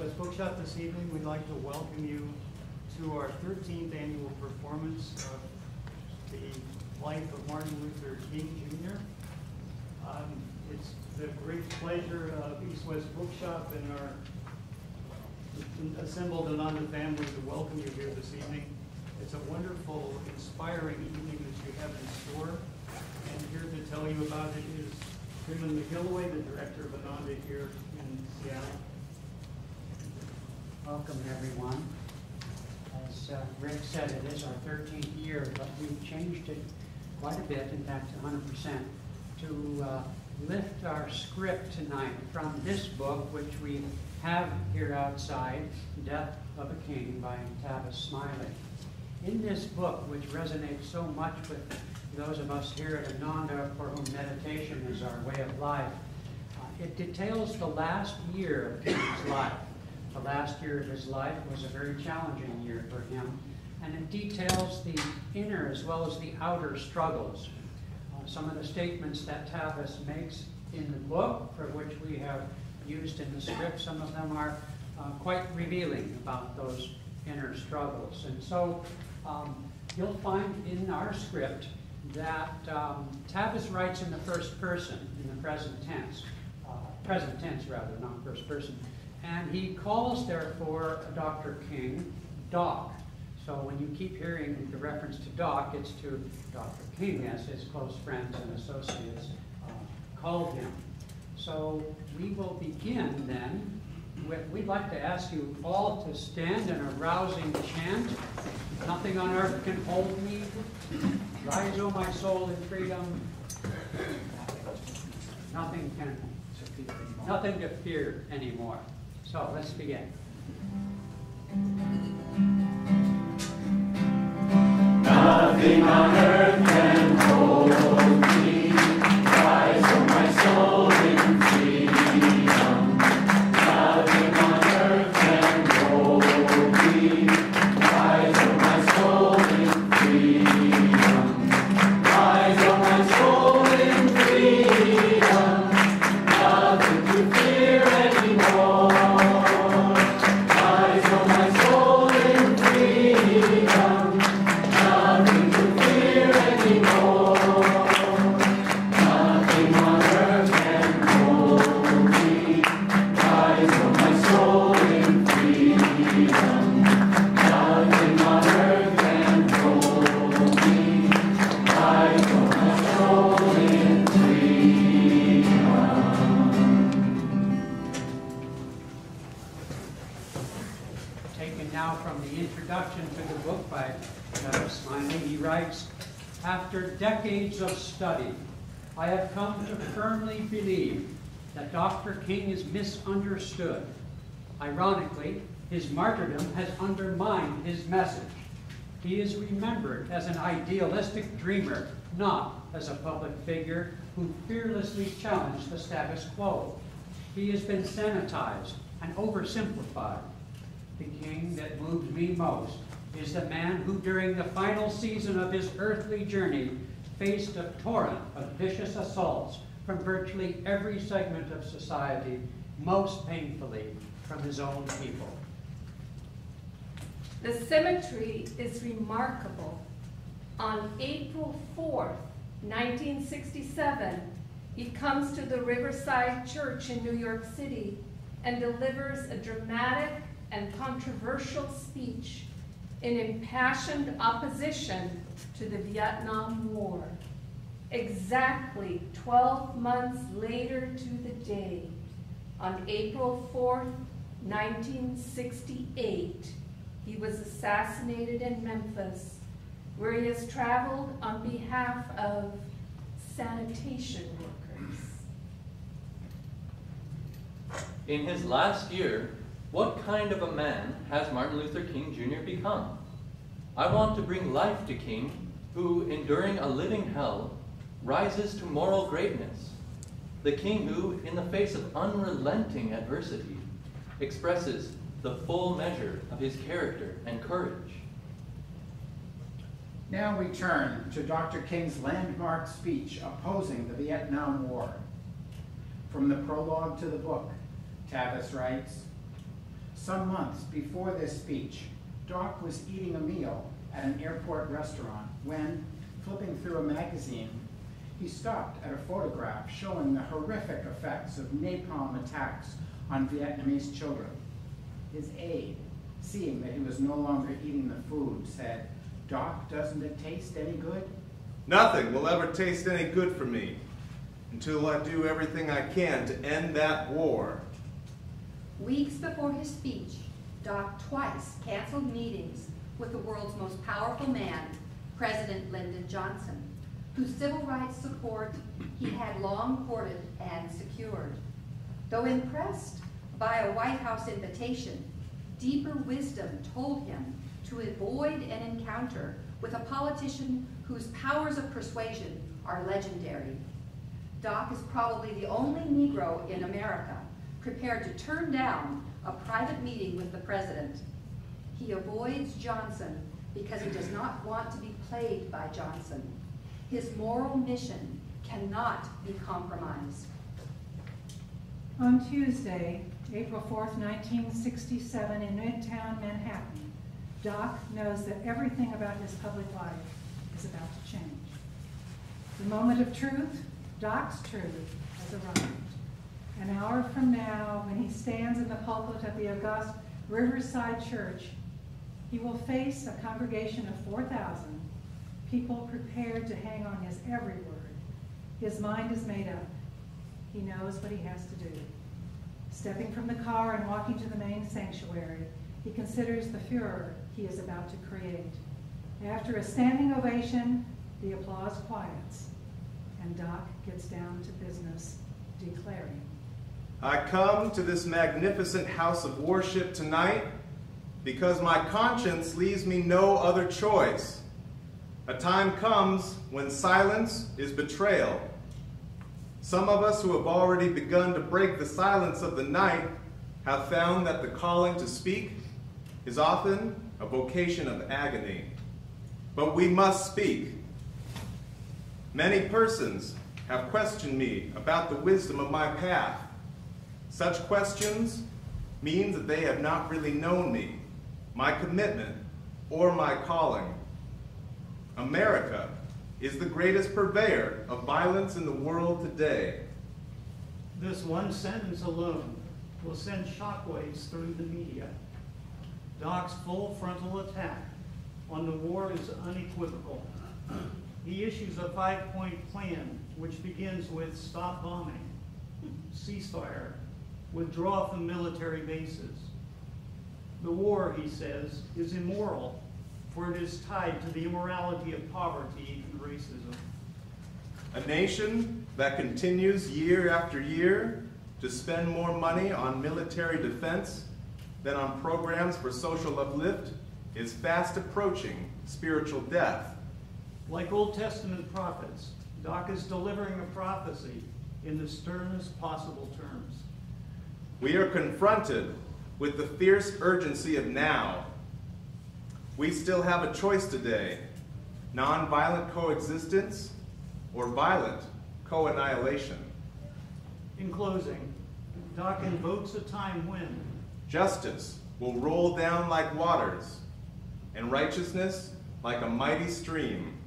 West Bookshop this evening. We'd like to welcome you to our 13th annual performance of the life of Martin Luther King Jr. It's the great pleasure of East West Bookshop and our assembled Ananda family to welcome you here this evening. It's a wonderful, inspiring evening that you have in store. And here to tell you about it is Freeman McGilloway, the director of Ananda here in Seattle. Welcome, everyone. As Rick said, it is our 13th year, but we've changed it quite a bit, in fact 100%, to lift our script tonight from this book, which we have here outside, Death of a King by Tavis Smiley. In this book, which resonates so much with those of us here at Ananda for whom meditation is our way of life, it details the last year of King's life. The last year of his life was a very challenging year for him, and it details the inner as well as the outer struggles. Some of the statements that Tavis makes in the book, for which we have used in the script, some of them are quite revealing about those inner struggles. And so you'll find in our script that Tavis writes in the first person, in the present tense rather, not first person. And he calls, therefore, Dr. King, Doc. So when you keep hearing the reference to Doc, it's to Dr. King, as his close friends and associates called him. So we will begin then with, we'd like to ask you all to stand in a rousing chant. Nothing on earth can hold me. Rise, O my soul, in freedom. Nothing to fear anymore. So let's begin. Nothing on earth can hold me. Rise, O my soul, in freedom. Nothing on earth can hold me. Rise, O my soul, in freedom. Rise, O my soul, in freedom. Nothing to fear anymore. Rise, O my soul, in freedom. Nothing to fear anymore. Nothing on earth can hold me. Rise, O my soul, in freedom. Nothing on earth can hold me. Rise, O my soul, in freedom. Taken now from the introduction to the book by Tavis Smiley, he writes, "After decades of study, I have come to firmly believe that Dr. King is misunderstood. Ironically, his martyrdom has undermined his message. He is remembered as an idealistic dreamer, not as a public figure who fearlessly challenged the status quo. He has been sanitized and oversimplified. The king that moves me most is the man who, during the final season of his earthly journey, faced a torrent of vicious assaults from virtually every segment of society, most painfully from his own people." The symmetry is remarkable. On April 4th, 1967, he comes to the Riverside Church in New York City and delivers a dramatic and controversial speech in impassioned opposition to the Vietnam War. Exactly 12 months later to the day, on April 4th, 1968, he was assassinated in Memphis, where he has traveled on behalf of sanitation workers. In his last year, what kind of a man has Martin Luther King Jr. become? I want to bring life to King, who, enduring a living hell, rises to moral greatness. The King who, in the face of unrelenting adversity, expresses the full measure of his character and courage. Now we turn to Dr. King's landmark speech opposing the Vietnam War. From the prologue to the book, Tavis writes, Some months before this speech, Doc was eating a meal at an airport restaurant when, flipping through a magazine, he stopped at a photograph showing the horrific effects of napalm attacks on Vietnamese children. His aide, seeing that he was no longer eating the food, said, "Doc, doesn't it taste any good?" Nothing will ever taste any good for me until I do everything I can to end that war. Weeks before his speech, Doc twice canceled meetings with the world's most powerful man, President Lyndon Johnson, whose civil rights support he had long courted and secured. Though impressed by a White House invitation, deeper wisdom told him to avoid an encounter with a politician whose powers of persuasion are legendary. Doc is probably the only Negro in America prepared to turn down a private meeting with the president. He avoids Johnson because he does not want to be played by Johnson. His moral mission cannot be compromised. On Tuesday, April 4th, 1967, in Midtown Manhattan, Doc knows that everything about his public life is about to change. The moment of truth, Doc's truth, has arrived. An hour from now, when he stands in the pulpit of the august Riverside Church, he will face a congregation of 4,000 people prepared to hang on his every word. His mind is made up. He knows what he has to do. Stepping from the car and walking to the main sanctuary, he considers the furor he is about to create. After a standing ovation, the applause quiets, and Doc gets down to business, declaring, I come to this magnificent house of worship tonight because my conscience leaves me no other choice. A time comes when silence is betrayal. Some of us who have already begun to break the silence of the night have found that the calling to speak is often a vocation of agony. But we must speak. Many persons have questioned me about the wisdom of my path. Such questions mean that they have not really known me, my commitment, or my calling. America is the greatest purveyor of violence in the world today. This one sentence alone will send shockwaves through the media. Doc's full frontal attack on the war is unequivocal. He issues a 5-point plan which begins with stop bombing, ceasefire, withdraw from military bases. The war, he says, is immoral, for it is tied to the immorality of poverty and racism. A nation that continues year after year to spend more money on military defense than on programs for social uplift is fast approaching spiritual death. Like Old Testament prophets, Doc is delivering a prophecy in the sternest possible terms. We are confronted with the fierce urgency of now. We still have a choice today: nonviolent coexistence or violent co-annihilation. In closing, Doc invokes a time when justice will roll down like waters and righteousness like a mighty stream.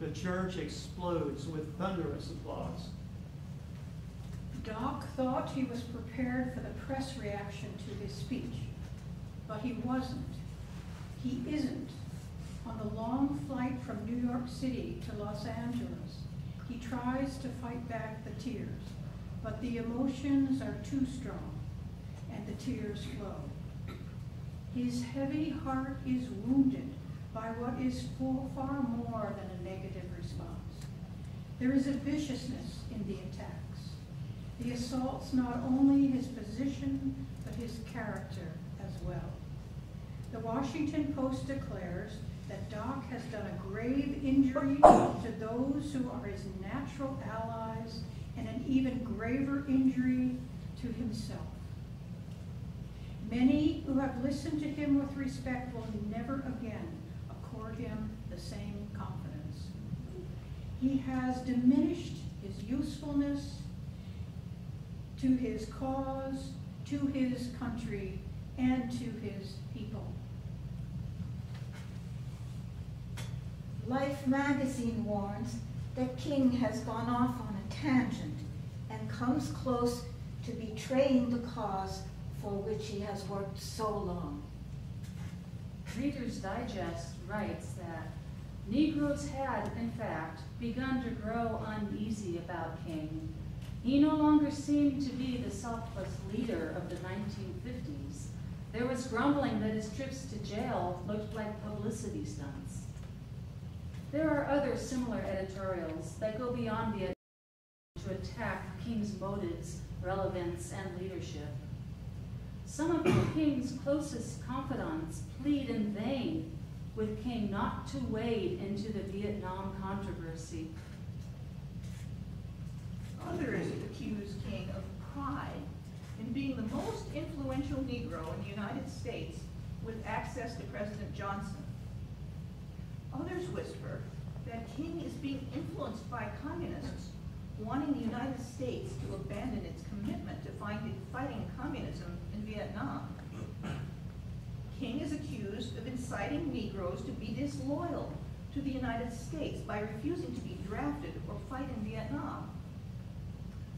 the church explodes with thunderous applause. Doc thought he was prepared for the press reaction to his speech, but he wasn't. He isn't. On the long flight from New York City to Los Angeles, he tries to fight back the tears, but the emotions are too strong, and the tears flow. His heavy heart is wounded by what is far more than a negative response. There is a viciousness in the attacks. The assaults not only his position, but his character as well. The Washington Post declares that Doc has done a grave injury to those who are his natural allies and an even graver injury to himself. Many who have listened to him with respect will never again accord him the same confidence. He has diminished his usefulness to his cause, to his country, and to his people. Life magazine warns that King has gone off on a tangent and comes close to betraying the cause for which he has worked so long. Reader's Digest writes that Negroes had, in fact, begun to grow uneasy about King. He no longer seemed to be the selfless leader of the 1950s. There was grumbling that his trips to jail looked like publicity stunts. There are other similar editorials that go beyond the to attack King's motives, relevance, and leadership. Some of King's closest confidants plead in vain with King not to wade into the Vietnam controversy. Others accuse King of pride in being the most influential Negro in the United States with access to President Johnson. Others whisper that King is being influenced by communists wanting the United States to abandon its commitment to fighting communism in Vietnam. King is accused of inciting Negroes to be disloyal to the United States by refusing to be drafted or fight in Vietnam.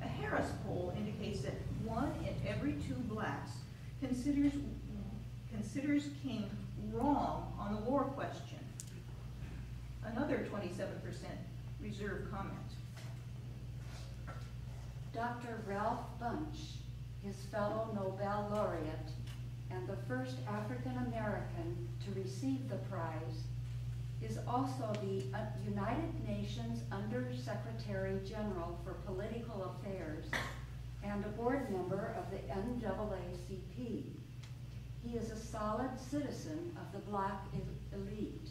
A Harris poll indicates that 1 in every 2 blacks considers King wrong on the war question. Another 27% reserve comment. Dr. Ralph Bunche, his fellow Nobel laureate, and the first African American to receive the prize, is also the United Nations Under Secretary General for Political Affairs and a board member of the NAACP. He is a solid citizen of the Black elite.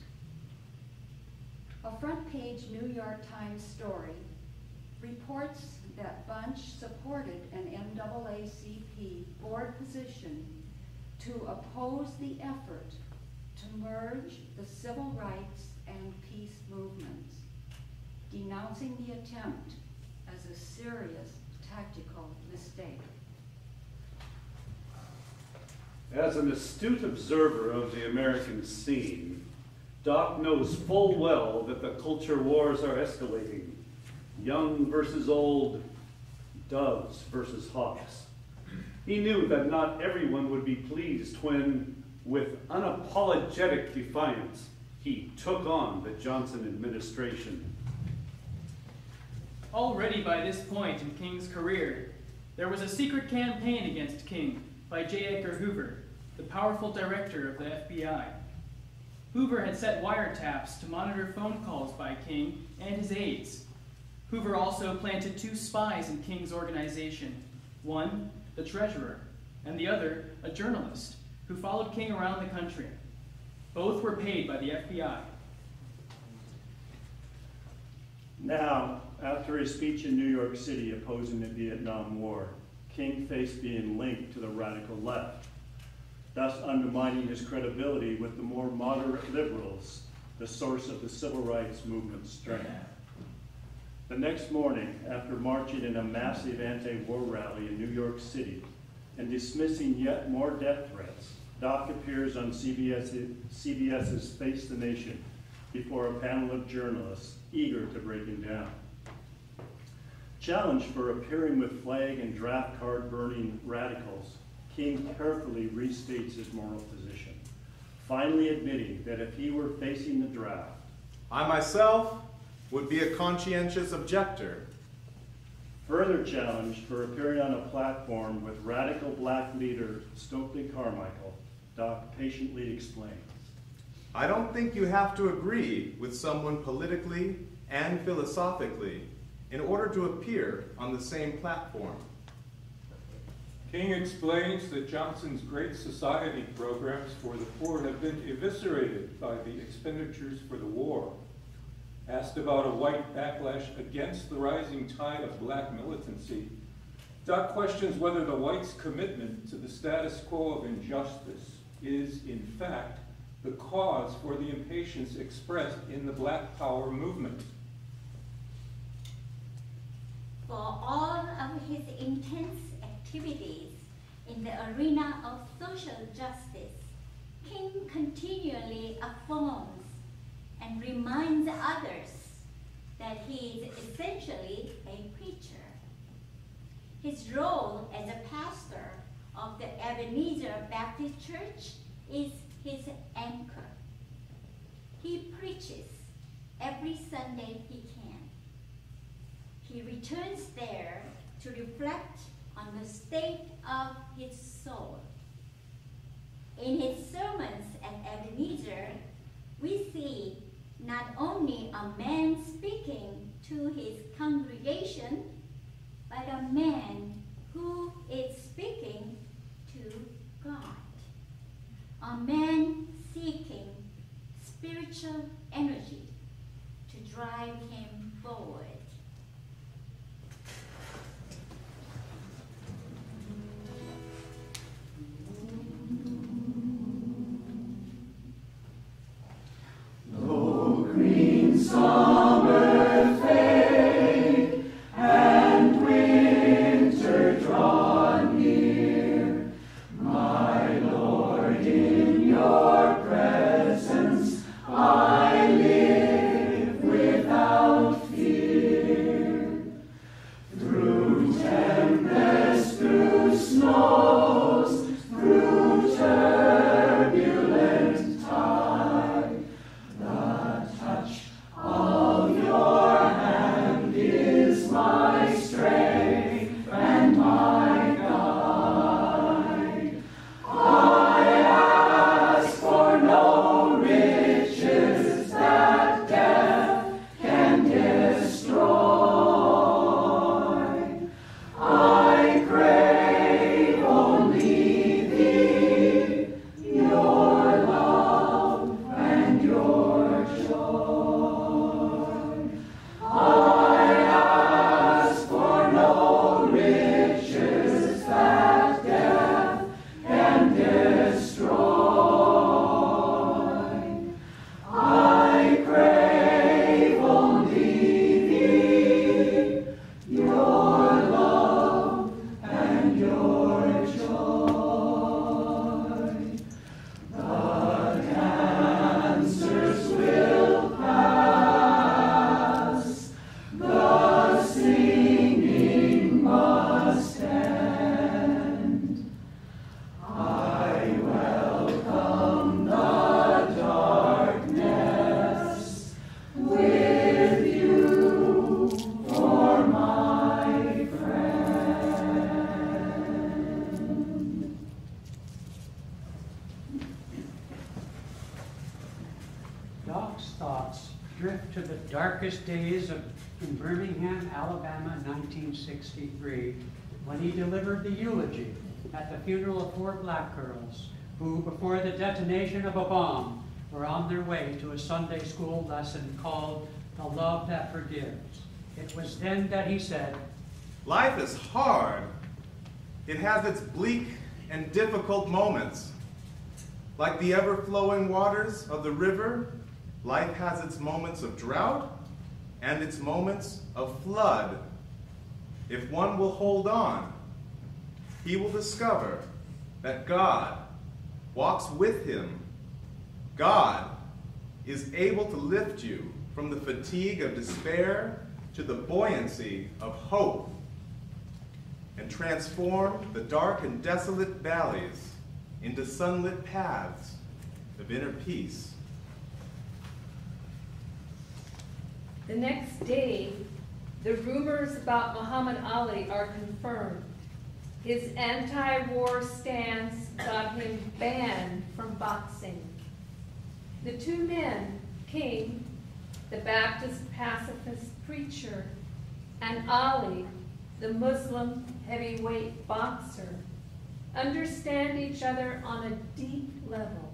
A front-page New York Times story reports that Bunche supported an NAACP board position to oppose the effort to merge the civil rights and peace movements, denouncing the attempt as a serious tactical mistake. As an astute observer of the American scene, Doc knows full well that the culture wars are escalating. Young versus old, doves versus hawks. He knew that not everyone would be pleased when, with unapologetic defiance, he took on the Johnson administration. Already by this point in King's career, there was a secret campaign against King by J. Edgar Hoover, the powerful director of the FBI. Hoover had set wiretaps to monitor phone calls by King and his aides. Hoover also planted 2 spies in King's organization, one, the treasurer, and the other, a journalist, who followed King around the country. Both were paid by the FBI. Now, after his speech in New York City opposing the Vietnam War, King faced being linked to the radical left, thus undermining his credibility with the more moderate liberals, the source of the civil rights movement's strength. The next morning, after marching in a massive anti-war rally in New York City and dismissing yet more death threats, Doc appears on CBS's Face the Nation before a panel of journalists eager to break him down. Challenged for appearing with flag and draft card burning radicals, King carefully restates his moral position, finally admitting that if he were facing the draft, I myself would be a conscientious objector. Further challenged for appearing on a platform with radical black leader Stokely Carmichael, Doc patiently explains. I don't think you have to agree with someone politically and philosophically in order to appear on the same platform. King explains that Johnson's Great Society programs for the poor have been eviscerated by the expenditures for the war. Asked about a white backlash against the rising tide of black militancy, Doc questions whether the whites' commitment to the status quo of injustice is, in fact, the cause for the impatience expressed in the Black Power movement. For all of his intense activities, in the arena of social justice, King continually affirms and reminds others that he is essentially a preacher. His role as a pastor of the Ebenezer Baptist Church is his anchor. He preaches every Sunday he can. He returns there to reflect on the state of his soul. In his sermons at Ebenezer, we see not only a man speaking to his congregation, but a man who is speaking to God. A man seeking spiritual energy to drive him forward. No green summer fade, and winter draw near. My Lord, in your presence I live without fear. Through tempest, through snows, through turbulent tide, the touch of your hand is my strength and my guide. I ask for no riches that death can destroy. I crave only thee, your love and your joy. I ask for no riches that death can destroy. I crave only thee, your love and your joy. The cancers will pass, the singing must end. I welcome the darkness with you for my friend. Doc's thoughts drift to the darkest days in Birmingham, Alabama, 1963, when he delivered the eulogy at the funeral of 4 black girls who, before the detonation of a bomb, were on their way to a Sunday school lesson called The Love That Forgives. It was then that he said, Life is hard. It has its bleak and difficult moments. Like the ever-flowing waters of the river, life has its moments of drought and its moments of flood. If one will hold on, he will discover that God walks with him. God is able to lift you from the fatigue of despair to the buoyancy of hope and transform the dark and desolate valleys into sunlit paths of inner peace. The next day, the rumors about Muhammad Ali are confirmed. His anti-war stance got him banned from boxing. The 2 men, King, the Baptist pacifist preacher, and Ali, the Muslim heavyweight boxer, understand each other on a deep level.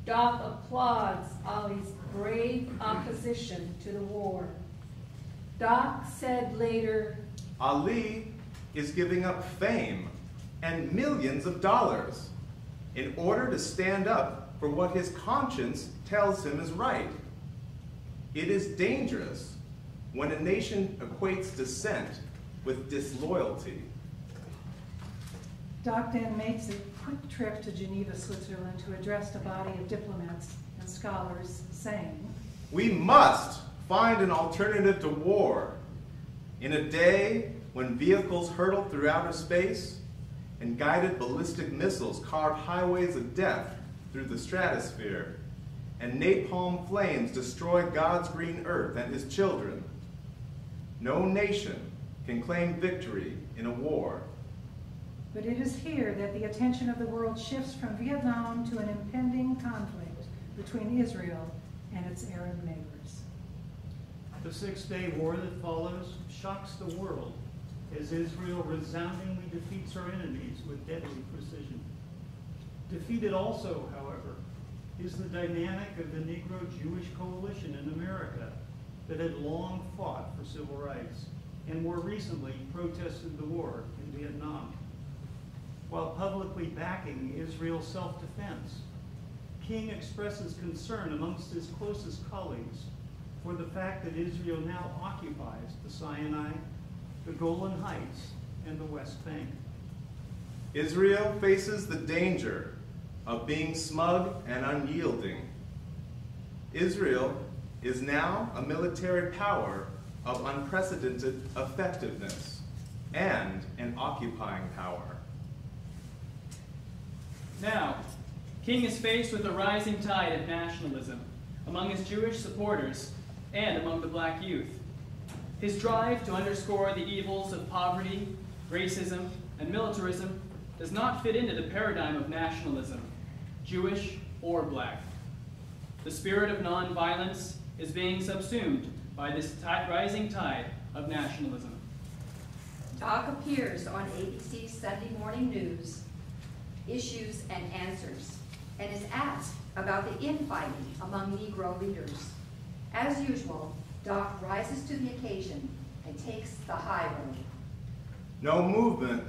Doc applauds Ali's brave opposition to the war. Doc said later, Ali is giving up fame and millions of dollars in order to stand up for what his conscience tells him is right. It is dangerous when a nation equates dissent with disloyalty. Doc then makes a quick trip to Geneva, Switzerland to address a body of diplomats and scholars saying, "We must find an alternative to war. In a day when vehicles hurtled through outer space and guided ballistic missiles carved highways of death through the stratosphere, and napalm flames destroy God's green earth and his children, no nation can claim victory in a war." But it is here that the attention of the world shifts from Vietnam to an impending conflict between Israel and its Arab neighbors. The Six-Day War that follows shocks the world as Israel resoundingly defeats her enemies with deadly precision. Defeated also, however, is the dynamic of the Negro-Jewish coalition in America that had long fought for civil rights and more recently protested the war in Vietnam. While publicly backing Israel's self-defense, King expresses concern amongst his closest colleagues for the fact that Israel now occupies the Sinai, the Golan Heights, and the West Bank. Israel faces the danger of being smug and unyielding. Israel is now a military power of unprecedented effectiveness and an occupying power. Now, King is faced with a rising tide of nationalism among his Jewish supporters and among the black youth. His drive to underscore the evils of poverty, racism, and militarism does not fit into the paradigm of nationalism, Jewish or black. The spirit of nonviolence is being subsumed by this rising tide of nationalism. Doc appears on ABC's Sunday Morning News, Issues and Answers, and is asked about the infighting among Negro leaders. As usual, Doc rises to the occasion and takes the high road. No movement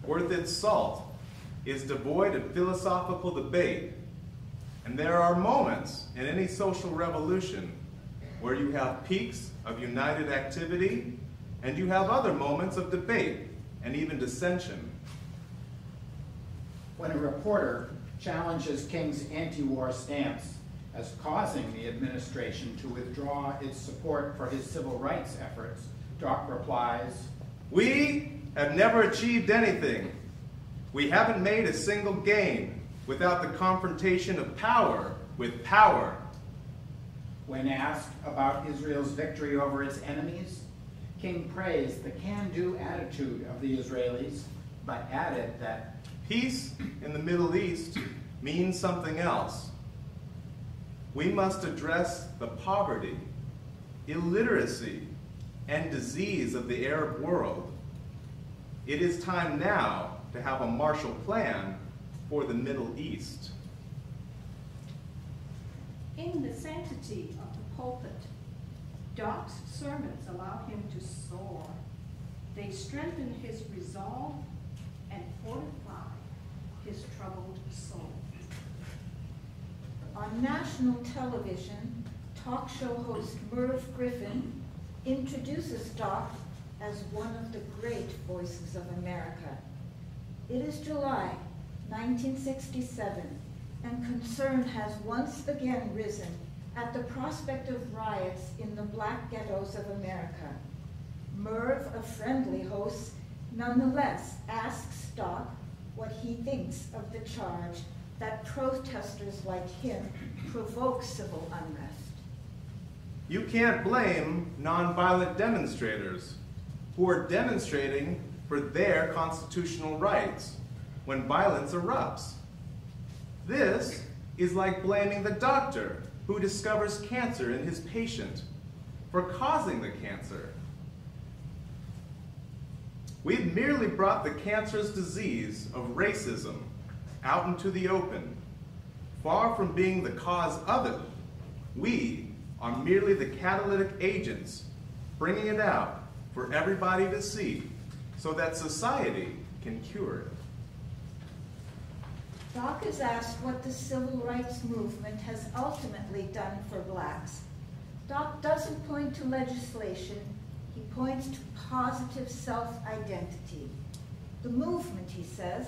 worth its salt is devoid of philosophical debate, and there are moments in any social revolution where you have peaks of united activity and you have other moments of debate and even dissension. When a reporter challenges King's anti-war stance as causing the administration to withdraw its support for his civil rights efforts, Doc replies, "We have never achieved anything. We haven't made a single gain without the confrontation of power with power." When asked about Israel's victory over its enemies, King praised the can-do attitude of the Israelis, but added that peace in the Middle East means something else. We must address the poverty, illiteracy, and disease of the Arab world. It is time now to have a Marshall Plan for the Middle East. In the sanctity of the pulpit, Doc's sermons allow him to soar. They strengthen his resolve and fortify his troubled soul. On national television, talk show host Merv Griffin introduces Doc as one of the great voices of America. It is July 1967, and concern has once again risen at the prospect of riots in the black ghettos of America. Merv, a friendly host, nonetheless asks Doc what he thinks of the charge that protesters like him provoke civil unrest. You can't blame nonviolent demonstrators who are demonstrating for their constitutional rights when violence erupts. This is like blaming the doctor who discovers cancer in his patient for causing the cancer. We've merely brought the cancerous disease of racism out into the open. Far from being the cause of it, we are merely the catalytic agents bringing it out for everybody to see so that society can cure it. Doc is asked what the civil rights movement has ultimately done for blacks. Doc doesn't point to legislation, he points to positive self-identity. The movement, he says,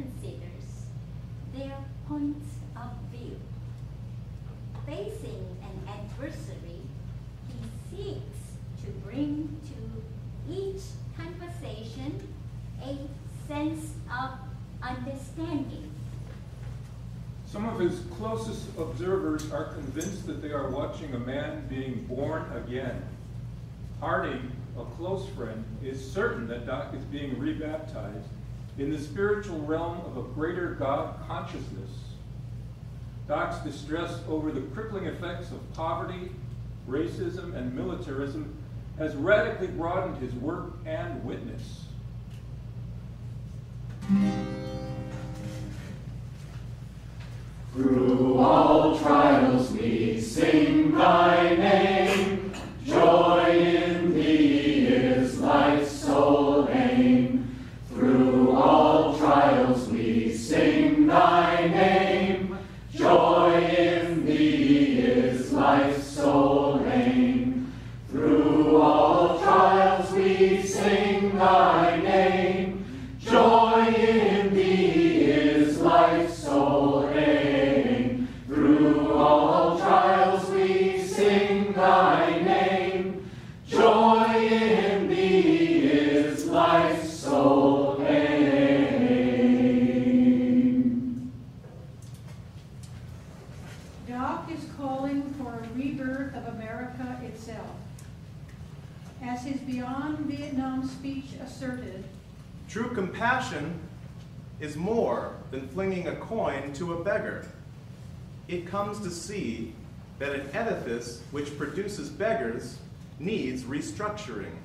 considers their points of view. Facing an adversary, he seeks to bring to each conversation a sense of understanding. Some of his closest observers are convinced that they are watching a man being born again. Harding, a close friend, is certain that Doc is being rebaptized in the spiritual realm of a greater God consciousness. Doc's distress over the crippling effects of poverty, racism, and militarism has radically broadened his work and witness. Through all trials we sing thy name, joy in thee is life's sole aim. Through all trials we sing thy name, joy in thee is life's sole aim. Through all trials we sing thy name, joy in thee is life's sole aim. Through all trials we sing thy name, joy in thee is life's sole aim. Doc is calling for a rebirth of America itself. As his Beyond Vietnam speech asserted, true compassion is more than flinging a coin to a beggar. It comes to see that an edifice which produces beggars needs restructuring.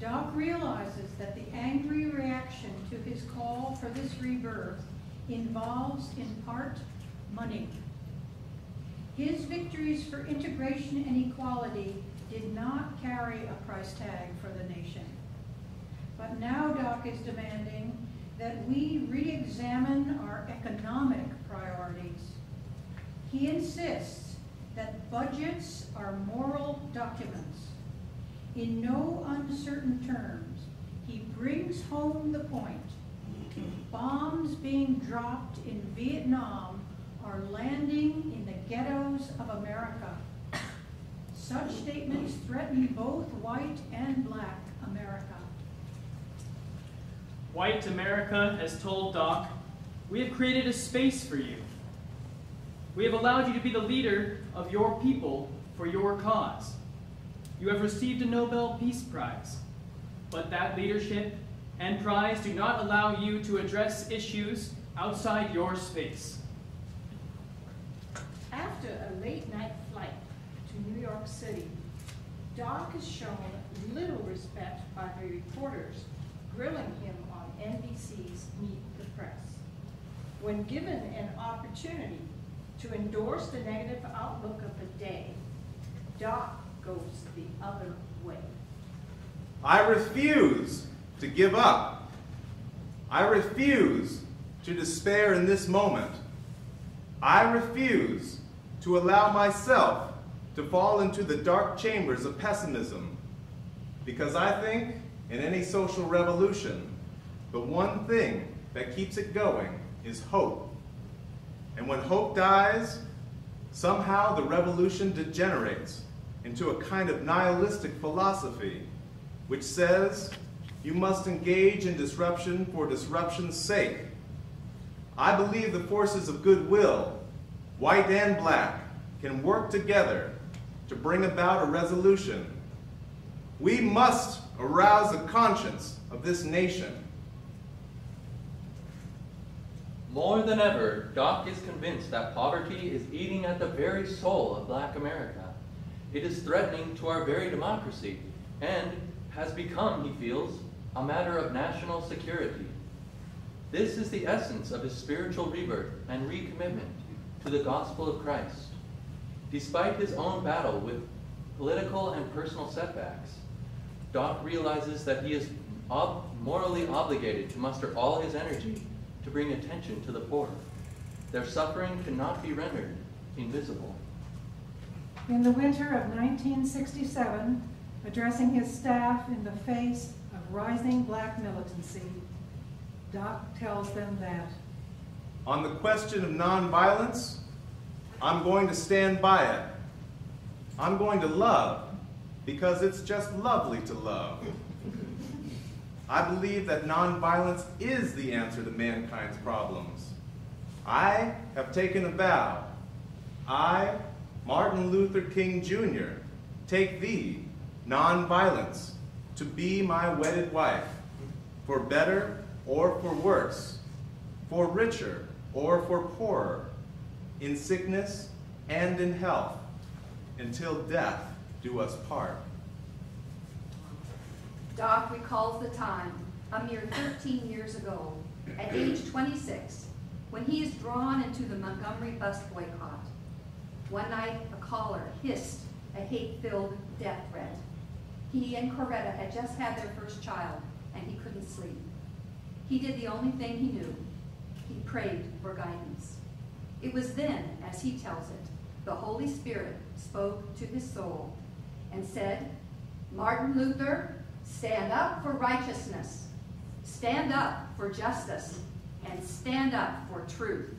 Doc realizes that the angry reaction to his call for this rebirth involves, in part, money. His victories for integration and equality did not carry a price tag for the nation. But now Doc is demanding that we re-examine our economic priorities. He insists that budgets are moral documents. In no uncertain terms, he brings home the point. Bombs being dropped in Vietnam are landing in the ghettos of America. Such statements threaten both white and black America. White America has told Doc, we have created a space for you. We have allowed you to be the leader of your people for your cause. You have received a Nobel Peace Prize, but that leadership and prize do not allow you to address issues outside your space. After a late-night flight to New York City, Doc is shown little respect by the reporters grilling him on NBC's Meet the Press. When given an opportunity to endorse the negative outlook of the day, Doc goes the other way. I refuse to give up. I refuse to despair in this moment. I refuse to allow myself to fall into the dark chambers of pessimism, because I think in any social revolution, the one thing that keeps it going is hope. And when hope dies, somehow the revolution degenerates into a kind of nihilistic philosophy which says you must engage in disruption for disruption's sake. I believe the forces of goodwill, white and black, can work together to bring about a resolution. We must arouse the conscience of this nation. More than ever, Doc is convinced that poverty is eating at the very soul of Black America. It is threatening to our very democracy and has become, he feels, a matter of national security. This is the essence of his spiritual rebirth and recommitment to the gospel of Christ. Despite his own battle with political and personal setbacks, Doc realizes that he is morally obligated to muster all his energy to bring attention to the poor. Their suffering cannot be rendered invisible. In the winter of 1967, addressing his staff in the face of rising black militancy, Doc tells them that on the question of nonviolence, I'm going to stand by it. I'm going to love because it's just lovely to love. I believe that nonviolence is the answer to mankind's problems. I have taken a vow. I, Martin Luther King Jr., take thee, nonviolence, to be my wedded wife, for better or for worse, for richer or for poorer, in sickness and in health, until death do us part. Doc recalls the time, a mere 13 years ago, at age 26, when he is drawn into the Montgomery bus boycott. One night, a caller hissed a hate-filled death threat. He and Coretta had just had their first child, and he couldn't sleep. He did the only thing he knew. He prayed for guidance. It was then, as he tells it, the Holy Spirit spoke to his soul and said, "Martin Luther, stand up for righteousness, stand up for justice, and stand up for truth.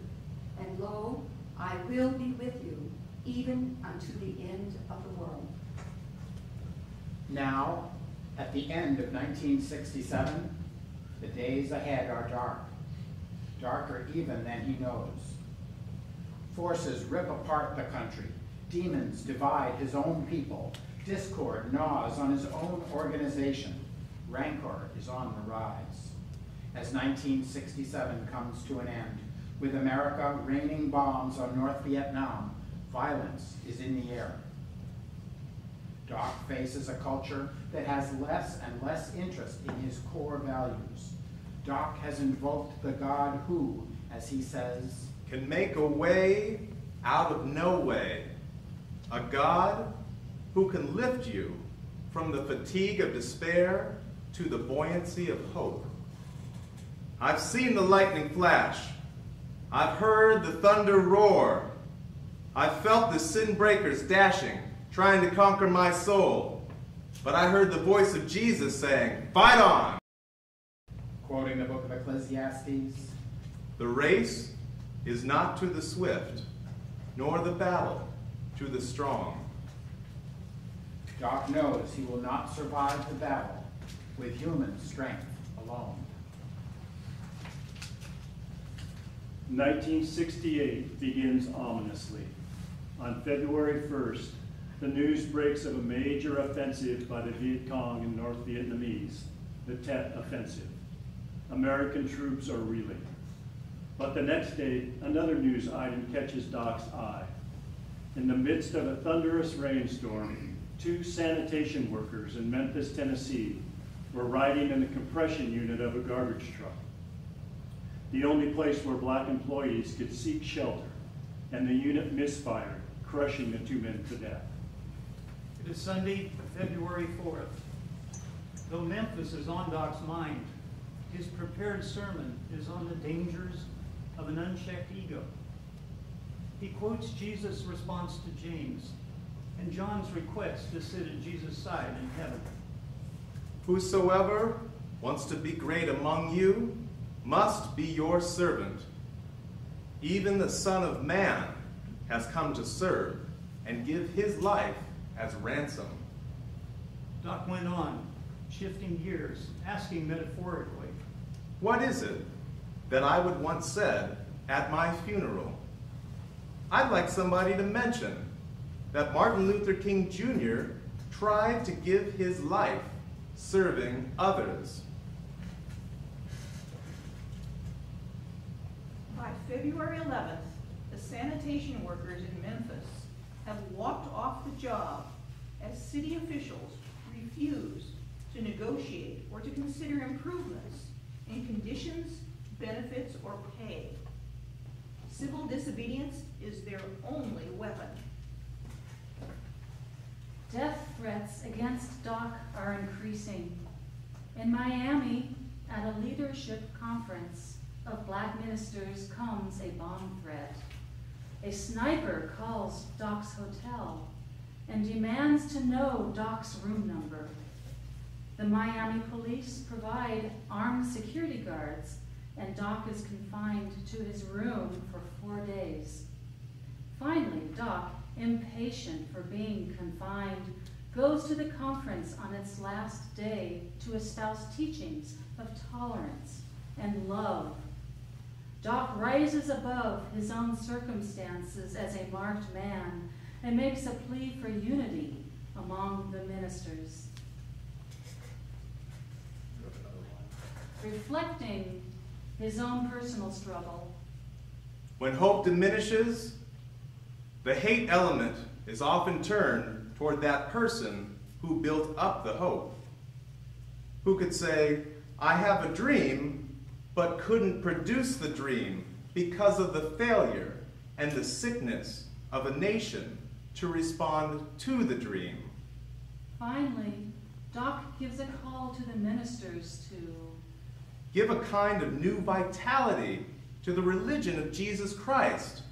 And lo, I will be with you, even unto the end of the world." Now, at the end of 1967, the days ahead are dark, darker even than he knows. Forces rip apart the country. Demons divide his own people. Discord gnaws on his own organization. Rancor is on the rise. As 1967 comes to an end, with America raining bombs on North Vietnam, violence is in the air. Doc faces a culture that has less and less interest in his core values. Doc has invoked the God who, as he says, can make a way out of no way. A God who can lift you from the fatigue of despair to the buoyancy of hope. I've seen the lightning flash. I've heard the thunder roar. I've felt the sin breakers dashing, trying to conquer my soul. But I heard the voice of Jesus saying, "Fight on!" Quoting the book of Ecclesiastes, "The race is not to the swift, nor the battle to the strong." Doc knows he will not survive the battle with human strength alone. 1968 begins ominously. On February 1st, the news breaks of a major offensive by the Viet Cong and North Vietnamese, the Tet Offensive. American troops are reeling. But the next day, another news item catches Doc's eye. In the midst of a thunderous rainstorm, 2 sanitation workers in Memphis, Tennessee, were riding in the compression unit of a garbage truck, the only place where black employees could seek shelter, and the unit misfired, crushing the 2 men to death. It is Sunday, February 4th. Though Memphis is on Doc's mind, his prepared sermon is on the dangers of an unchecked ego. He quotes Jesus' response to James and John's request to sit at Jesus' side in heaven. "Whosoever wants to be great among you must be your servant. Even the Son of Man has come to serve and give his life as ransom." Doc went on, shifting gears, asking metaphorically, "What is it that I would once said at my funeral? I'd like somebody to mention that Martin Luther King Jr. tried to give his life serving others." By February 11th, the sanitation workers in Memphis have walked off the job as city officials refuse to negotiate or to consider improvements in conditions, benefits, or pay. Civil disobedience is their only weapon. Death threats against Doc are increasing. In Miami, at a leadership conference of black ministers comes a bomb threat. A sniper calls Doc's hotel and demands to know Doc's room number. The Miami police provide armed security guards and Doc is confined to his room for 4 days. Finally, Doc, impatient for being confined, goes to the conference on its last day to espouse teachings of tolerance and love. Doc rises above his own circumstances as a marked man and makes a plea for unity among the ministers. Reflecting his own personal struggle. When hope diminishes, the hate element is often turned toward that person who built up the hope, who could say, I have a dream, but couldn't produce the dream because of the failure and the sickness of a nation to respond to the dream. Finally, Doc gives a call to the ministers to give a kind of new vitality to the religion of Jesus Christ.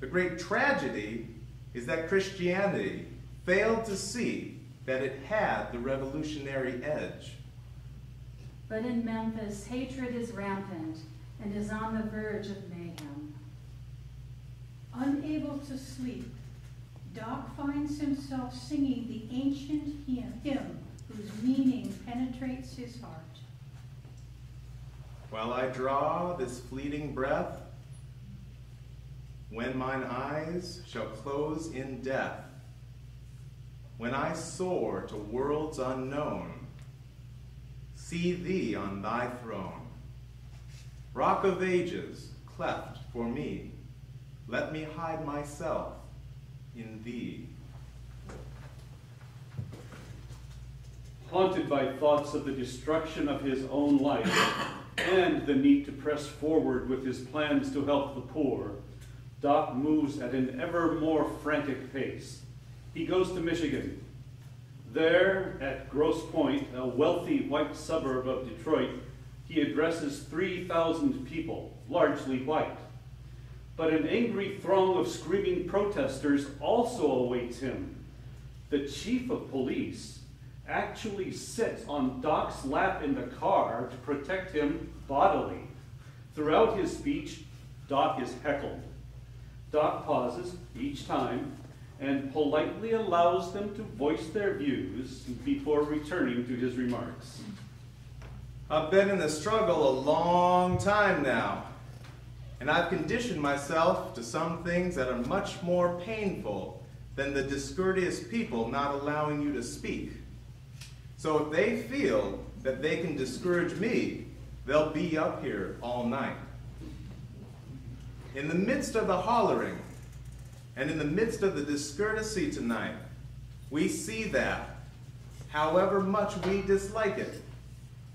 The great tragedy is that Christianity failed to see that it had the revolutionary edge. But in Memphis, hatred is rampant and is on the verge of mayhem. Unable to sleep, Doc finds himself singing the ancient hymn whose meaning penetrates his heart. While I draw this fleeting breath, when mine eyes shall close in death, when I soar to worlds unknown, see thee on thy throne. Rock of ages, cleft for me, let me hide myself in thee. Haunted by thoughts of the destruction of his own life and the need to press forward with his plans to help the poor, Doc moves at an ever more frantic pace. He goes to Michigan. There, at Grosse Pointe, a wealthy white suburb of Detroit, he addresses 3,000 people, largely white. But an angry throng of screaming protesters also awaits him. The chief of police actually sits on Doc's lap in the car to protect him bodily. Throughout his speech, Doc is heckled. Doc pauses each time and politely allows them to voice their views before returning to his remarks. I've been in the struggle a long time now, and I've conditioned myself to some things that are much more painful than the discourteous people not allowing you to speak. So if they feel that they can discourage me, they'll be up here all night. In the midst of the hollering, and in the midst of the discourtesy tonight, we see that, however much we dislike it,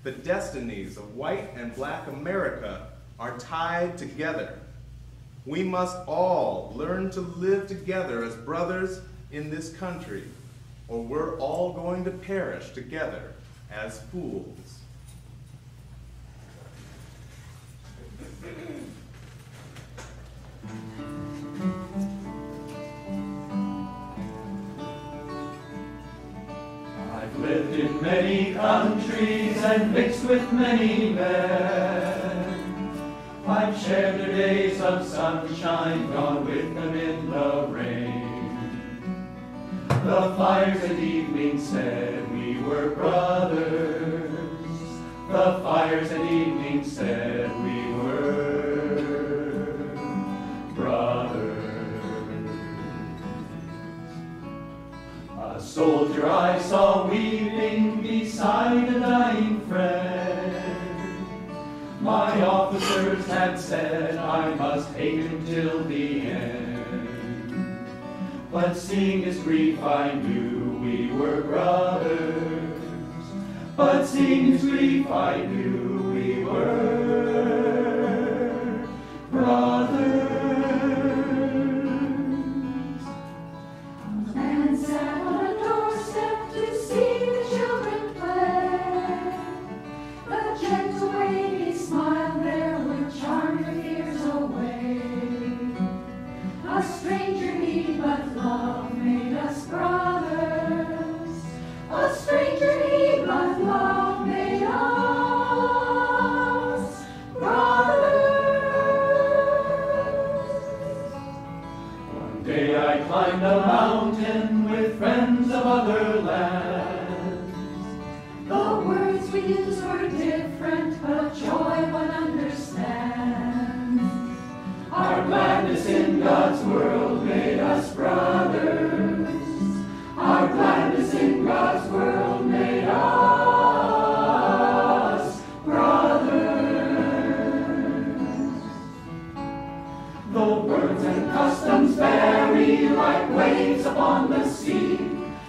the destinies of white and black America are tied together. We must all learn to live together as brothers in this country, or we're all going to perish together as fools. I've lived in many countries and mixed with many men. I've shared their days of sunshine, gone with them in the rain. The fires and evenings said we were brothers. The fires and evenings said we were brothers. A soldier I saw weeping beside a dying friend. My officers had said I must hate him till the end. But seeing his grief I knew we were brothers. But seeing his grief I knew we were brothers. And sat on a doorstep to see the children play. The gentle way he smiled there would charm your fears away. A stranger he, but love made us brothers. A stranger he, but love made us motherland. The words we use were different, but joy one understands. Our gladness in God's world made us brothers. Our gladness in God's world made us brothers. Though words and customs vary like waves upon the sea,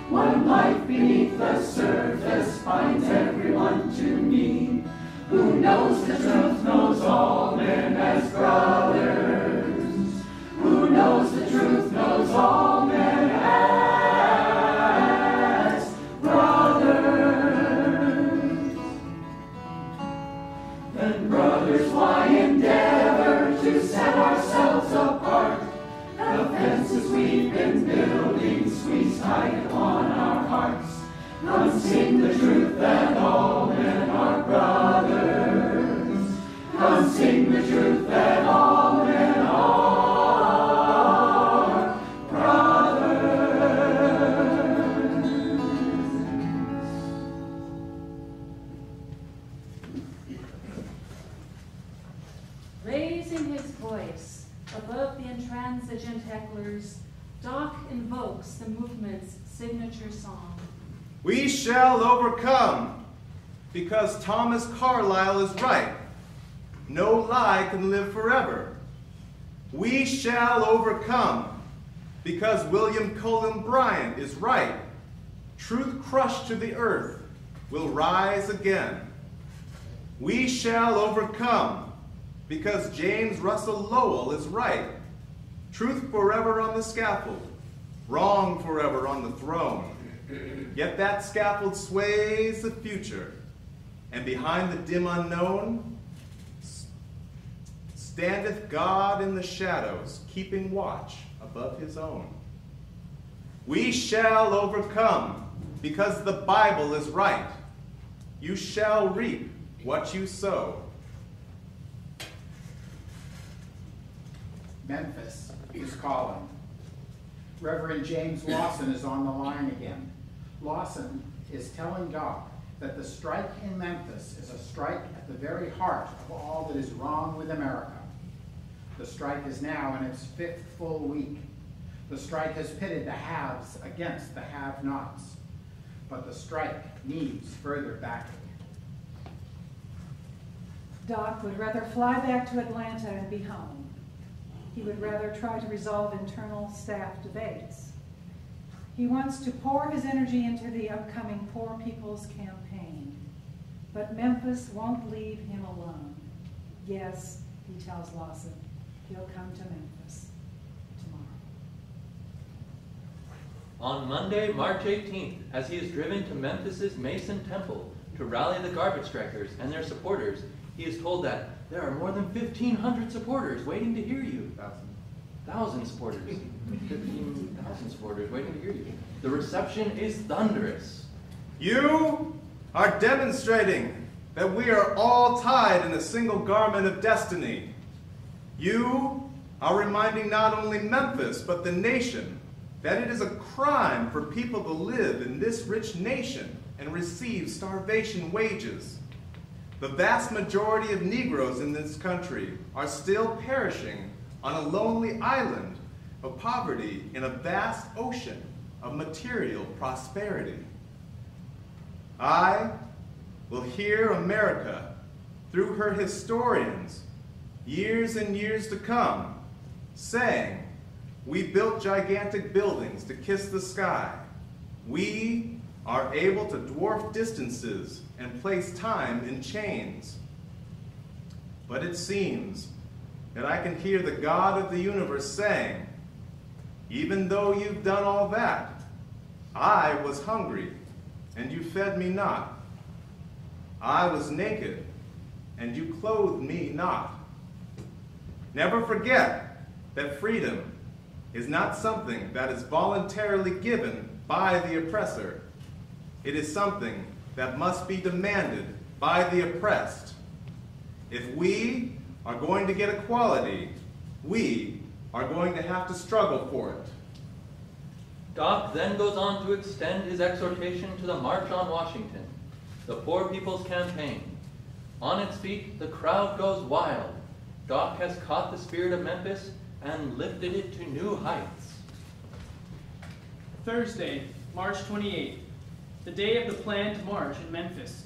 one life beneath the surface binds everyone to me. Who knows the truth knows all men as brothers. Who knows the truth knows all men as brothers. Then brothers, why endeavor to set ourselves apart? The fences we've been building squeeze tight upon our hearts. Come sing the truth that all men are brothers. Come sing the truth that all men are brothers. Raising his voice above the intransigent hecklers, Doc invokes the movement's signature song. We shall overcome, because Thomas Carlyle is right. No lie can live forever. We shall overcome, because William Cullen Bryant is right. Truth crushed to the earth will rise again. We shall overcome, because James Russell Lowell is right. Truth forever on the scaffold, wrong forever on the throne. Yet that scaffold sways the future, and behind the dim unknown standeth God in the shadows, keeping watch above his own. We shall overcome, because the Bible is right. You shall reap what you sow. Memphis is calling. Reverend James Lawson is on the line again. Lawson is telling Doc that the strike in Memphis is a strike at the very heart of all that is wrong with America. The strike is now in its 5th full week. The strike has pitted the haves against the have-nots. But the strike needs further backing. Doc would rather fly back to Atlanta and be home. He would rather try to resolve internal staff debates. He wants to pour his energy into the upcoming Poor People's Campaign. But Memphis won't leave him alone. Yes, he tells Lawson, he'll come to Memphis tomorrow. On Monday, March 18th, as he is driven to Memphis's Mason Temple to rally the garbage strikers and their supporters, he is told that there are more than 1,500 supporters waiting to hear you. 1,000 supporters. 15,000 supporters waiting to hear you. The reception is thunderous. You are demonstrating that we are all tied in a single garment of destiny. You are reminding not only Memphis, but the nation that it is a crime for people to live in this rich nation and receive starvation wages. The vast majority of Negroes in this country are still perishing on a lonely island of poverty in a vast ocean of material prosperity. I will hear America through her historians, years and years to come, saying, we built gigantic buildings to kiss the sky. We are able to dwarf distances and place time in chains. But it seems that I can hear the God of the universe saying, even though you've done all that, I was hungry, and you fed me not. I was naked, and you clothed me not. Never forget that freedom is not something that is voluntarily given by the oppressor. It is something that must be demanded by the oppressed. If we are going to get equality, we are going to have to struggle for it. Doc then goes on to extend his exhortation to the March on Washington, the Poor People's Campaign. On its feet, the crowd goes wild. Doc has caught the spirit of Memphis and lifted it to new heights. Thursday, March 28th, the day of the planned march in Memphis.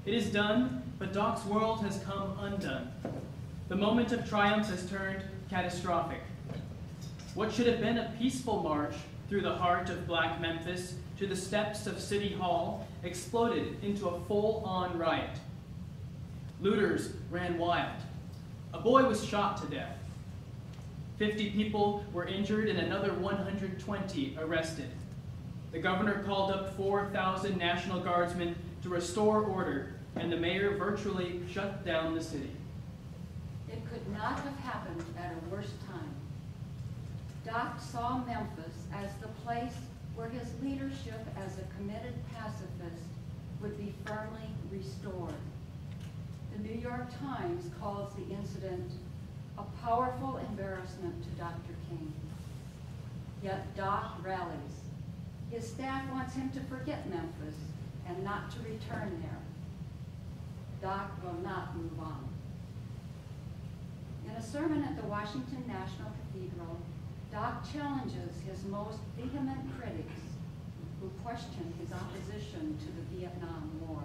It is done, but Doc's world has come undone. The moment of triumph has turned catastrophic. What should have been a peaceful march through the heart of Black Memphis to the steps of City Hall exploded into a full-on riot. Looters ran wild. A boy was shot to death. 50 people were injured and another 120 arrested. The governor called up 4,000 National Guardsmen to restore order, and the mayor virtually shut down the city. It could not have happened at a worse time. Doc saw Memphis as the place where his leadership as a committed pacifist would be firmly restored. The New York Times calls the incident a powerful embarrassment to Dr. King. Yet Doc rallies. His staff wants him to forget Memphis and not to return there. Doc will not move on. In a sermon at the Washington National Cathedral, Doc challenges his most vehement critics who question his opposition to the Vietnam War.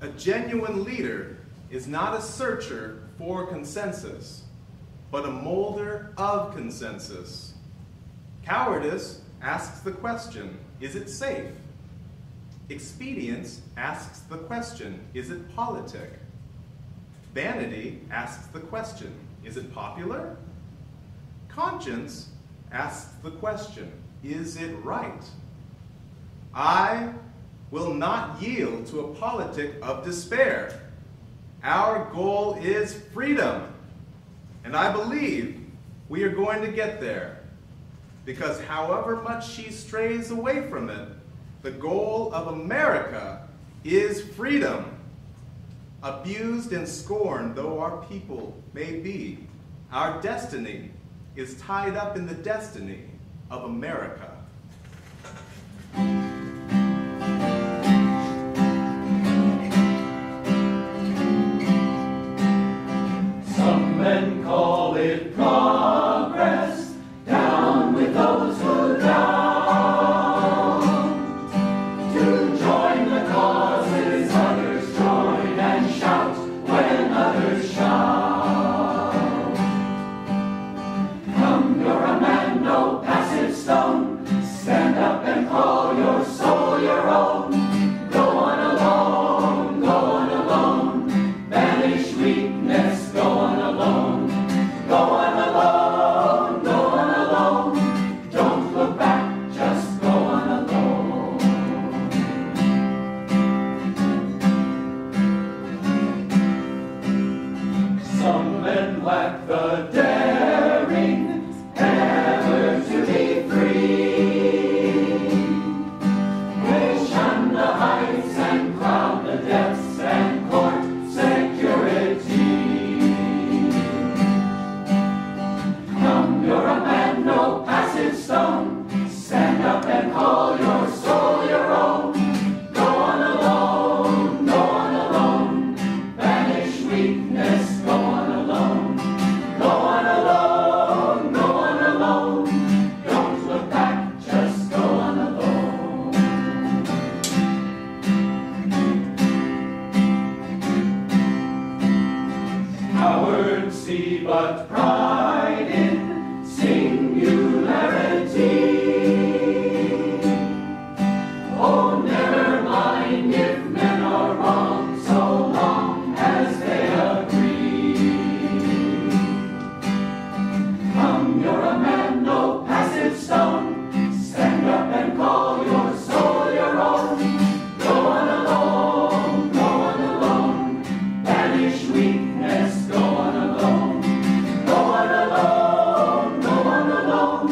A genuine leader is not a searcher for consensus, but a molder of consensus. Cowardice asks the question, is it safe? Expedience asks the question, is it politic? Vanity asks the question, is it popular? Conscience asks the question, is it right? I will not yield to a politic of despair. Our goal is freedom, and I believe we are going to get there, because however much she strays away from it, the goal of America is freedom. Abused and scorned though our people may be, our destiny is tied up in the destiny of America. Some men call it progress, down with those who down. To join the causes others join and shout when others shout. Come, you're a man, no passive stone. Stand up and call your soul your own. Go on alone, go on alone. Banish weakness, go on alone. Go on alone, go on alone. Don't look back, just go on alone. Some men lack the daring ever to be free. They shun the heights and crowd the depths and court security. Come, you're a man, no passive stone. Stand up and call your soul your own. Go on alone, go on alone. Banish weakness, go on alone. Go on alone, go on alone. Don't look back, just go on alone. Cowards see but pride in singularity. Oh, never mind if men are wrong, so long as they agree. Come, you're a man, no passive stone. Stand up and call your soul your own. Go on alone, go on alone. Banish weakness, go on alone. Go on alone, go on alone.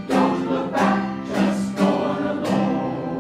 Don't look back, just go on alone.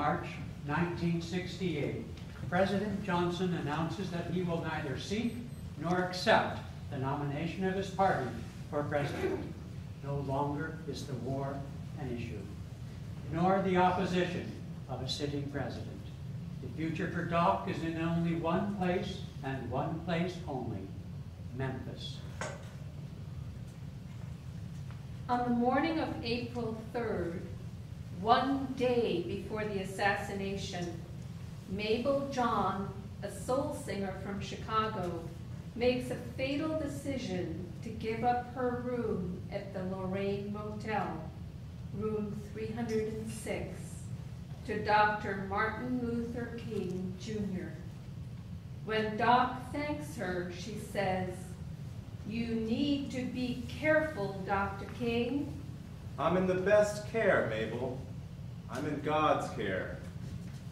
March 1968, President Johnson announces that he will neither seek nor accept the nomination of his party for president. No longer is the war an issue, nor the opposition of a sitting president. The future for Doc is in only one place and one place only, Memphis. On the morning of April 3rd, one day before the assassination, Mabel John, a soul singer from Chicago, makes a fatal decision to give up her room at the Lorraine Motel, room 306, to Dr. Martin Luther King, Jr. When Doc thanks her, she says, "You need to be careful, Dr. King." I'm in the best care, Mabel. I'm in God's care.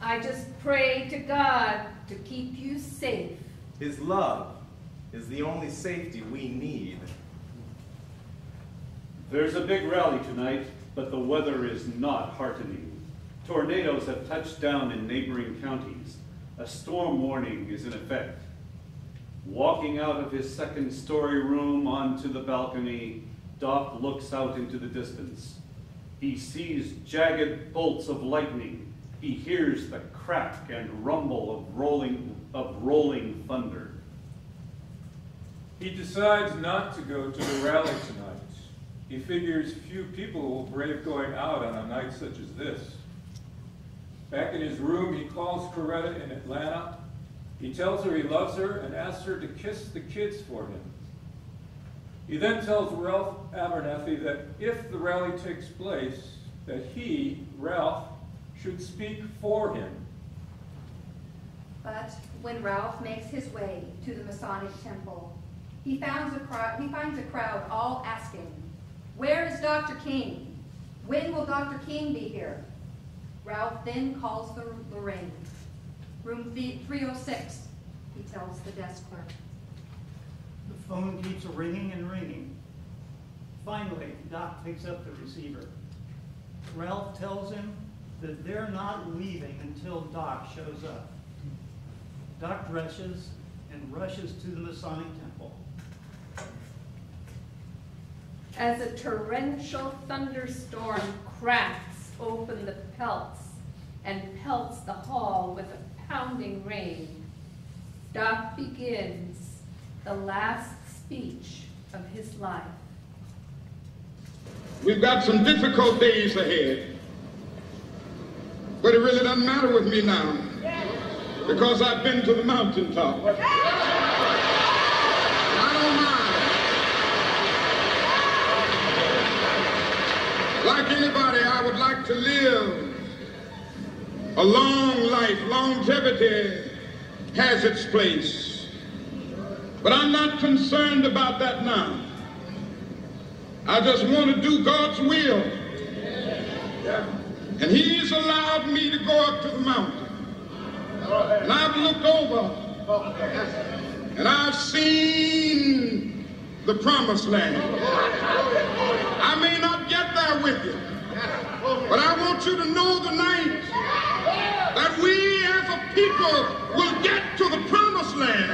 I just pray to God to keep you safe. His love is the only safety we need. There's a big rally tonight, but the weather is not heartening. Tornadoes have touched down in neighboring counties. A storm warning is in effect. Walking out of his second-story room onto the balcony, Doc looks out into the distance. He sees jagged bolts of lightning. He hears the crack and rumble of rolling thunder. He decides not to go to the rally tonight. He figures few people will brave going out on a night such as this. Back in his room, he calls Coretta in Atlanta. He tells her he loves her and asks her to kiss the kids for him. He then tells Ralph Abernathy that if the rally takes place, that he, Ralph, should speak for him. But when Ralph makes his way to the Masonic Temple, he finds a crowd all asking, "Where is Dr. King? When will Dr. King be here?" Ralph then calls the Lorraine. Room 306, he tells the desk clerk. The phone keeps ringing and ringing. Finally, Doc picks up the receiver. Ralph tells him that they're not leaving until Doc shows up. Doc dresses and rushes to the Masonic Temple. As a torrential thunderstorm cracks open the pelts and pelts the hall with a pounding rain, Doc begins the last speech of his life. We've got some difficult days ahead, but it really doesn't matter with me now because I've been to the mountaintop. I don't mind. Like anybody, I would like to live a long life. Longevity has its place, but I'm not concerned about that now. I just want to do God's will. And He's allowed me to go up to the mountain. And I've looked over and I've seen the promised land. I may not get there with you, but I want you to know tonight that we as a people will get to the promised land.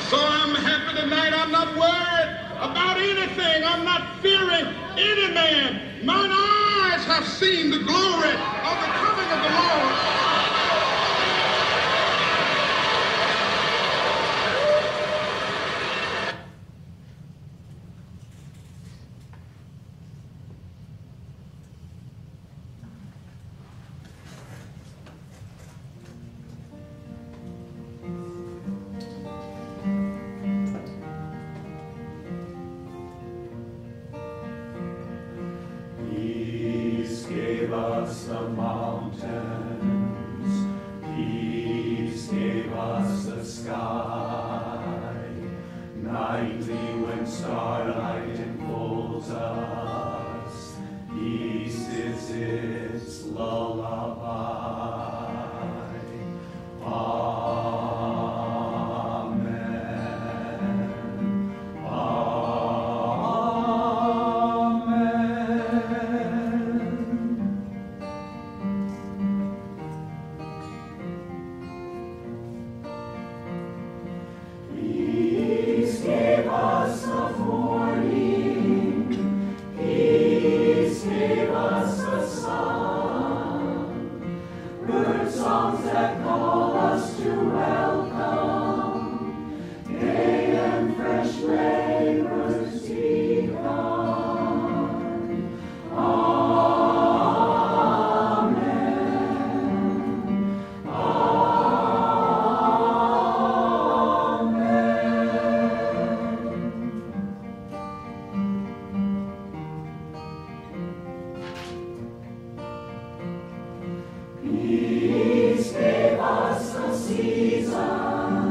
So I'm happy tonight. I'm not worried about anything. I'm not fearing any man. Mine eyes have seen the glory of the coming of the Lord. The mountains, peace gave us the sky. Nightly when starlight enfolds us, peace is its lullaby. Amen. Amen. Peace gave us the seasons.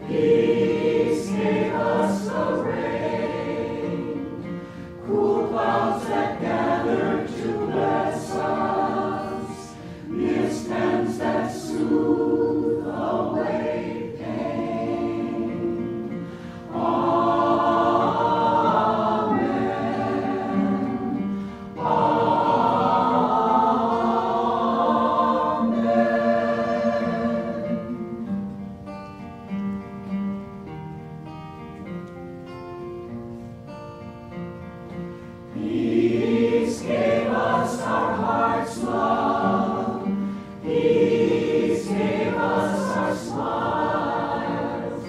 Peace gave us the rain. Cool clouds that gathered to bless us. Mist hands that soothe away pain. Amen. Peace gave us our heart's love. Peace gave us our smiles.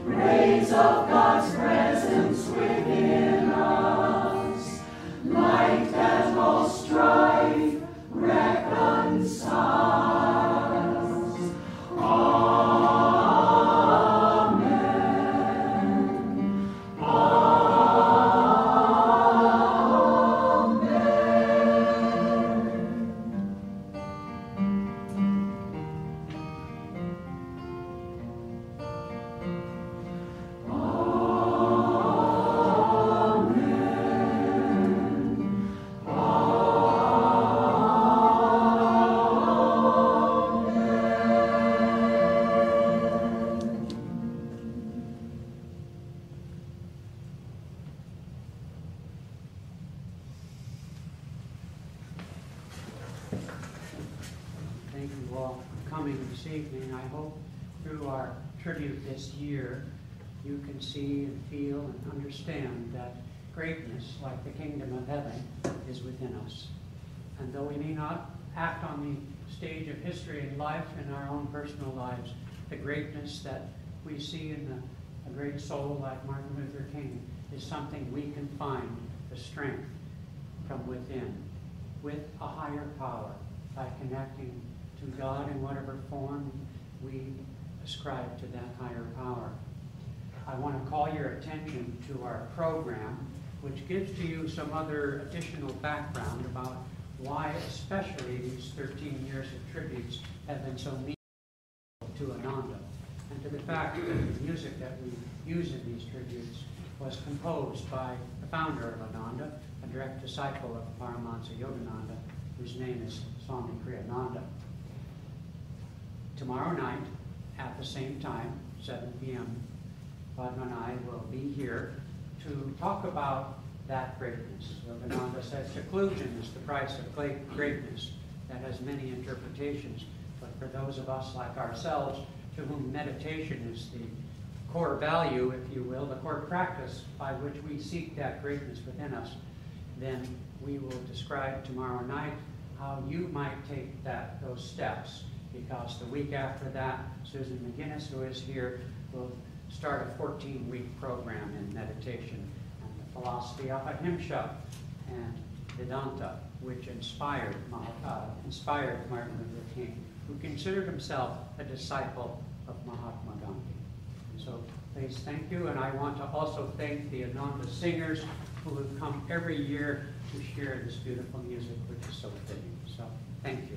Rays of God's presence within us. Light that all strife reconciles. Amen. Thank you all for coming this evening. I hope through our tribute this year, you can see and feel and understand that greatness, like the kingdom of heaven, is within us. And though we may not act on the stage of history and life in our own personal lives, the greatness that we see in a great soul like Martin Luther King is something we can find the strength from within, with a higher power, by connecting to God in whatever form we ascribe to that higher power. I want to call your attention to our program, which gives to you some other additional background about why especially these 13 years of tributes have been so meaningful to Ananda, and to the fact that the music that we use in these tributes was composed by the founder of Ananda, a direct disciple of Paramahansa Yogananda, whose name is Swami Kriyananda. Tomorrow night, at the same time, 7 p.m., Padma and I will be here to talk about that greatness. Yogananda says seclusion is the price of greatness. That has many interpretations, but for those of us like ourselves, to whom meditation is the core value, if you will, the core practice by which we seek that greatness within us, then we will describe tomorrow night how you might take those steps, because the week after that, Susan McGinnis, who is here, will start a 14-week program in meditation and the philosophy of Ahimsa and Vedanta, which inspired Martin Luther King, who considered himself a disciple of Mahatma Gandhi. And so please thank you, and I want to also thank the Ananda singers who have come every year to share this beautiful music, which is so fitting. So thank you.